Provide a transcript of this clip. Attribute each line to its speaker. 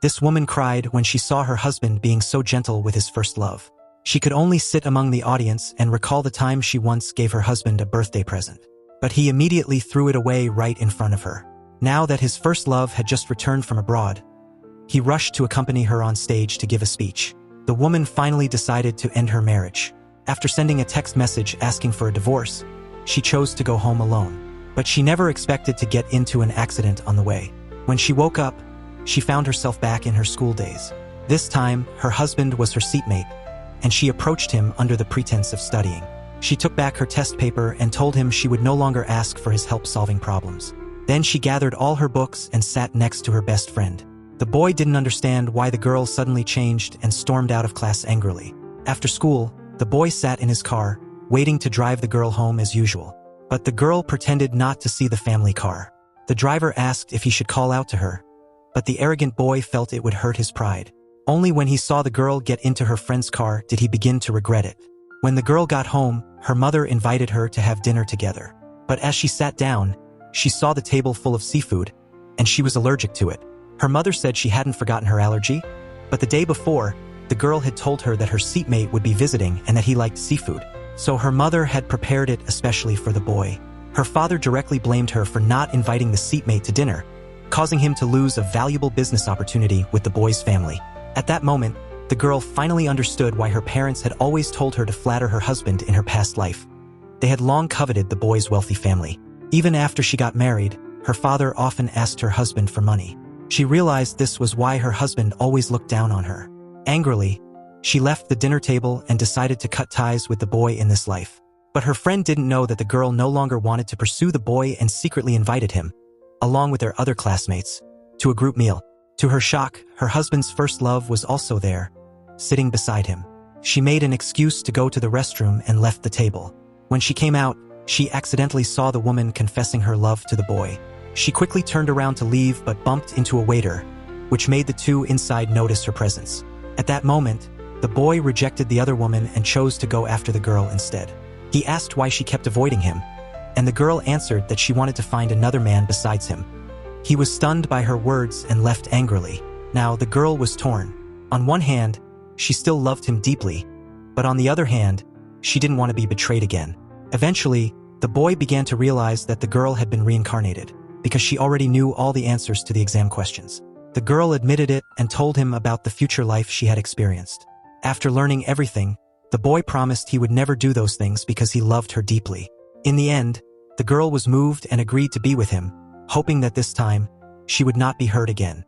Speaker 1: This woman cried when she saw her husband being so gentle with his first love. She could only sit among the audience and recall the time she once gave her husband a birthday present. But he immediately threw it away right in front of her. Now that his first love had just returned from abroad, he rushed to accompany her on stage to give a speech. The woman finally decided to end her marriage. After sending a text message asking for a divorce, she chose to go home alone. But she never expected to get into an accident on the way. When she woke up, she found herself back in her school days. This time, her husband was her seatmate, and she approached him under the pretense of studying. She took back her test paper and told him she would no longer ask for his help solving problems. Then she gathered all her books and sat next to her best friend. The boy didn't understand why the girl suddenly changed and stormed out of class angrily. After school, the boy sat in his car, waiting to drive the girl home as usual. But the girl pretended not to see the family car. The driver asked if he should call out to her, but the arrogant boy felt it would hurt his pride. Only when he saw the girl get into her friend's car did he begin to regret it. When the girl got home, her mother invited her to have dinner together. But as she sat down, she saw the table full of seafood, and she was allergic to it. Her mother said she hadn't forgotten her allergy, but the day before, the girl had told her that her seatmate would be visiting and that he liked seafood. So her mother had prepared it especially for the boy. Her father directly blamed her for not inviting the seatmate to dinner, causing him to lose a valuable business opportunity with the boy's family. At that moment, the girl finally understood why her parents had always told her to flatter her husband in her past life. They had long coveted the boy's wealthy family. Even after she got married, her father often asked her husband for money. She realized this was why her husband always looked down on her. Angrily, she left the dinner table and decided to cut ties with the boy in this life. But her friend didn't know that the girl no longer wanted to pursue the boy and secretly invited him, along with their other classmates, to a group meal. To her shock, her husband's first love was also there, sitting beside him. She made an excuse to go to the restroom and left the table. When she came out, she accidentally saw the woman confessing her love to the boy. She quickly turned around to leave but bumped into a waiter, which made the two inside notice her presence. At that moment, the boy rejected the other woman and chose to go after the girl instead. He asked why she kept avoiding him, and the girl answered that she wanted to find another man besides him. He was stunned by her words and left angrily. Now the girl was torn. On one hand, she still loved him deeply, but on the other hand, she didn't want to be betrayed again. Eventually, the boy began to realize that the girl had been reincarnated, because she already knew all the answers to the exam questions. The girl admitted it and told him about the future life she had experienced. After learning everything, the boy promised he would never do those things because he loved her deeply. In the end, the girl was moved and agreed to be with him, hoping that this time, she would not be hurt again.